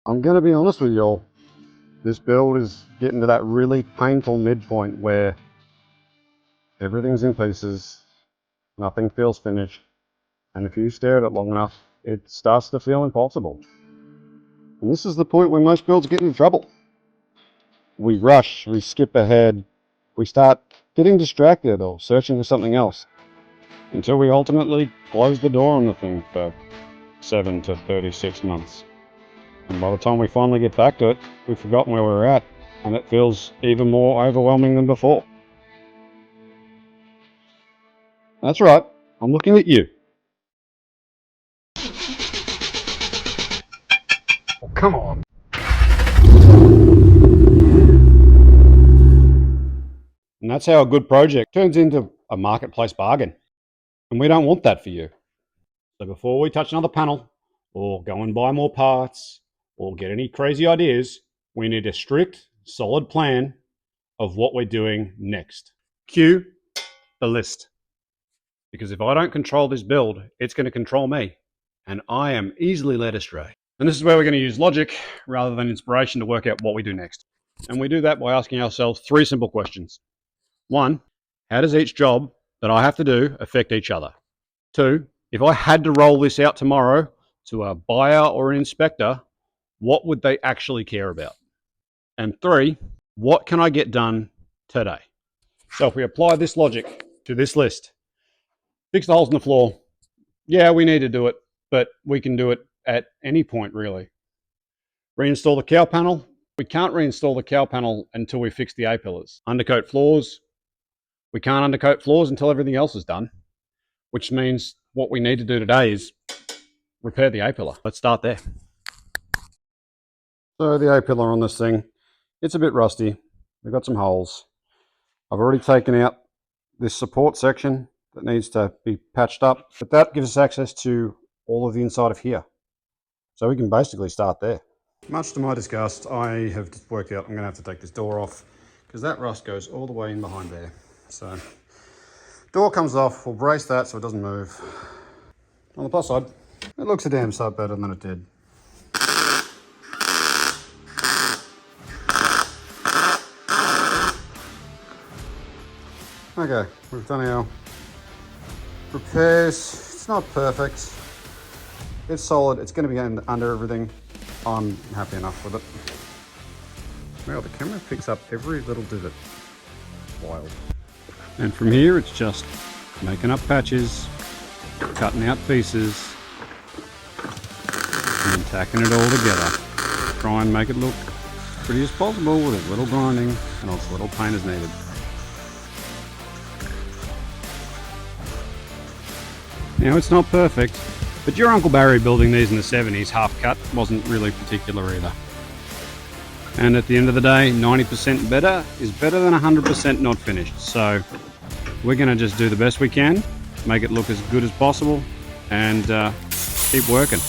I'm going to be honest with y'all. This build is getting to that really painful midpoint where everything's in pieces, nothing feels finished, and if you stare at it long enough, it starts to feel impossible. And this is the point where most builds get into trouble. We rush, we skip ahead, we start getting distracted or searching for something else, until we ultimately close the door on the thing for 7 to 36 months. And by the time we finally get back to it, we've forgotten where we're at, and it feels even more overwhelming than before. That's right, I'm looking at you. Oh, come on. And that's how a good project turns into a marketplace bargain. And we don't want that for you. So before we touch another panel, or go and buy more parts, or get any crazy ideas, we need a strict, solid plan of what we're doing next. Cue the list. Because if I don't control this build, it's going to control me. And I am easily led astray. And this is where we're going to use logic rather than inspiration to work out what we do next. And we do that by asking ourselves 3 simple questions. 1, how does each job that I have to do affect each other? 2, if I had to roll this out tomorrow to a buyer or an inspector, what would they actually care about? And 3, what can I get done today? So if we apply this logic to this list, fix the holes in the floor, yeah, we need to do it, but we can do it at any point really. Reinstall the cowl panel, we can't reinstall the cowl panel until we fix the A-pillars. Undercoat floors, we can't undercoat floors until everything else is done, which means what we need to do today is repair the A-pillar. Let's start there. So the A-pillar on this thing, it's a bit rusty. We've got some holes. I've already taken out this support section that needs to be patched up, but that gives us access to all of the inside of here. So we can basically start there. Much to my disgust, I have worked out I'm going to have to take this door off because that rust goes all the way in behind there. So door comes off, we'll brace that so it doesn't move. On the plus side, it looks a damn sight better than it did. Okay, we've done our repairs. It's not perfect. It's solid, it's going to be under everything. I'm happy enough with it. Wow, the camera picks up every little divot. Wild. And from here it's just making up patches, cutting out pieces, and tacking it all together. Try and make it look as pretty as possible with as little grinding and as little paint as needed. Now it's not perfect, but your Uncle Barry building these in the 70s half cut wasn't really particular either. And at the end of the day, 90% better is better than 100% not finished. So we're going to just do the best we can, make it look as good as possible, and keep working.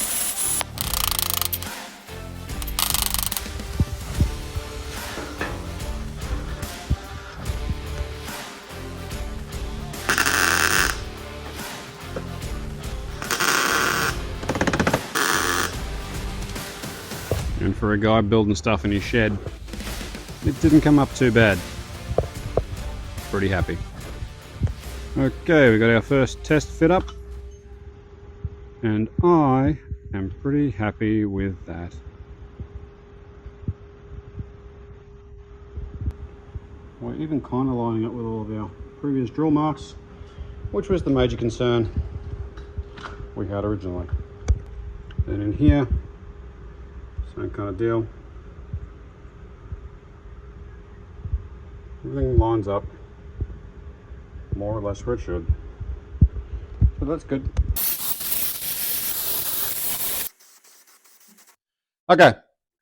And for a guy building stuff in his shed, it didn't come up too bad. Pretty happy. Okay, we got our first test fit up, and I am pretty happy with that. We're even kind of lining up with all of our previous drill marks, which was the major concern we had originally. Then in here, same kind of deal. Everything lines up more or less where it should. So that's good. Okay,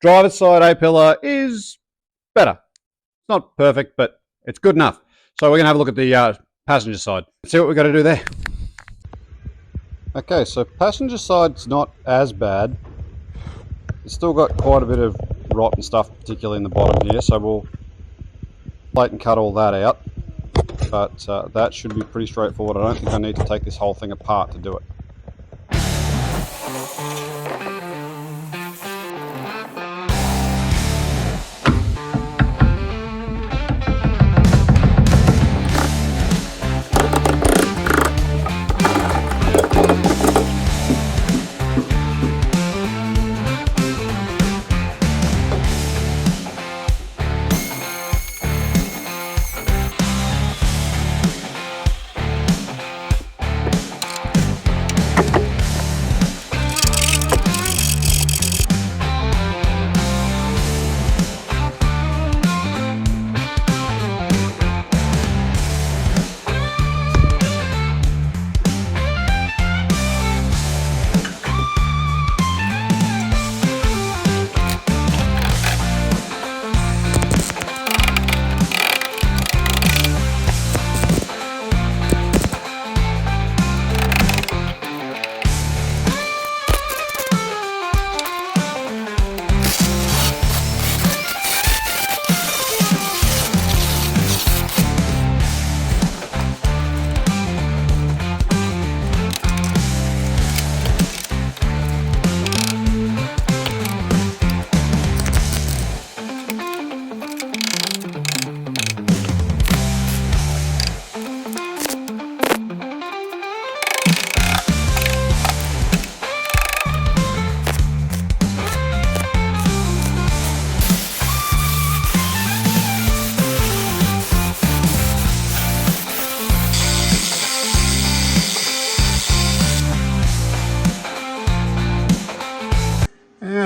driver's side A-pillar is better. It's not perfect, but it's good enough. So we're going to have a look at the passenger side. Let's see what we've got to do there. Okay, so passenger side's not as bad. It's still got quite a bit of rot and stuff, particularly in the bottom here, so we'll plate and cut all that out. But that should be pretty straightforward. I don't think I need to take this whole thing apart to do it.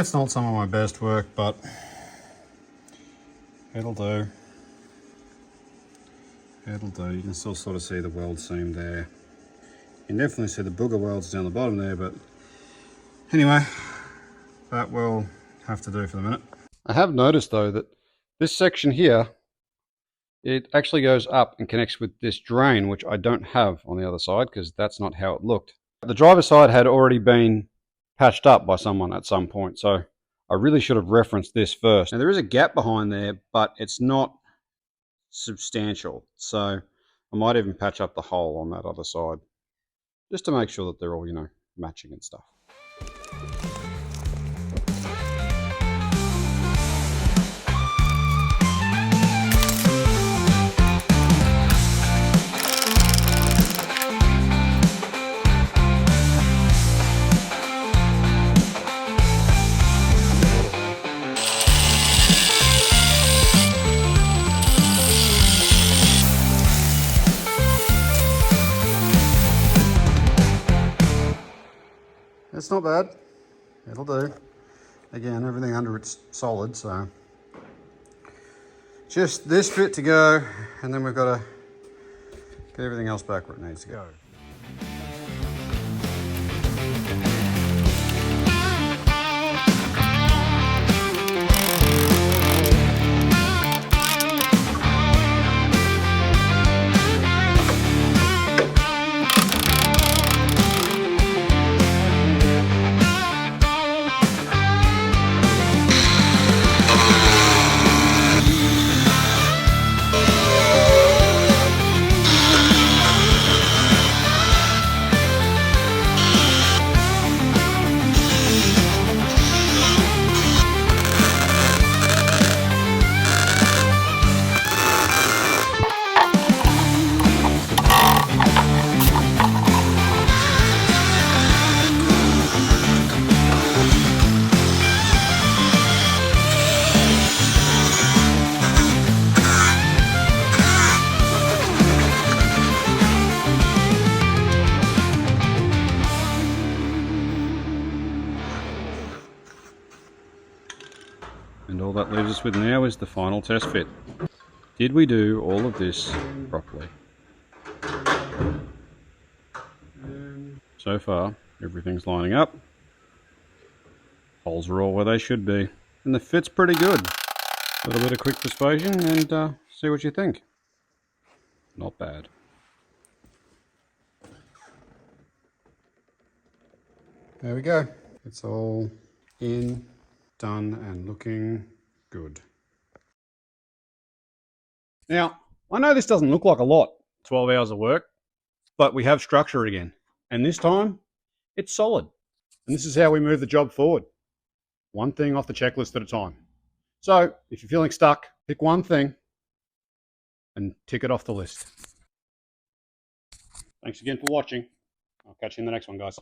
It's not some of my best work, but it'll do. It'll do. You can still sort of see the weld seam there. You can definitely see the booger welds down the bottom there, but anyway, that will have to do for the minute. I have noticed though that this section here, it actually goes up and connects with this drain, which I don't have on the other side because that's not how it looked. The driver's side had already been patched up by someone at some point, so I really should have referenced this first. Now there is a gap behind there, but it's not substantial, so I might even patch up the hole on that other side just to make sure that they're all, you know, matching and stuff. It's not bad. It'll do. Again, everything under it's solid, so just this bit to go, and then we've got to get everything else back where it needs to go. And all that leaves us with now is the final test fit. Did we do all of this properly? So far, everything's lining up. Holes are all where they should be. And the fit's pretty good. A little bit of quick dispersion and see what you think. Not bad. There we go. It's all in, done, and looking good. Now, I know this doesn't look like a lot, 12 hours of work, but we have structure again. And this time, it's solid. And this is how we move the job forward. One thing off the checklist at a time. So, if you're feeling stuck, pick one thing and tick it off the list. Thanks again for watching. I'll catch you in the next one, guys.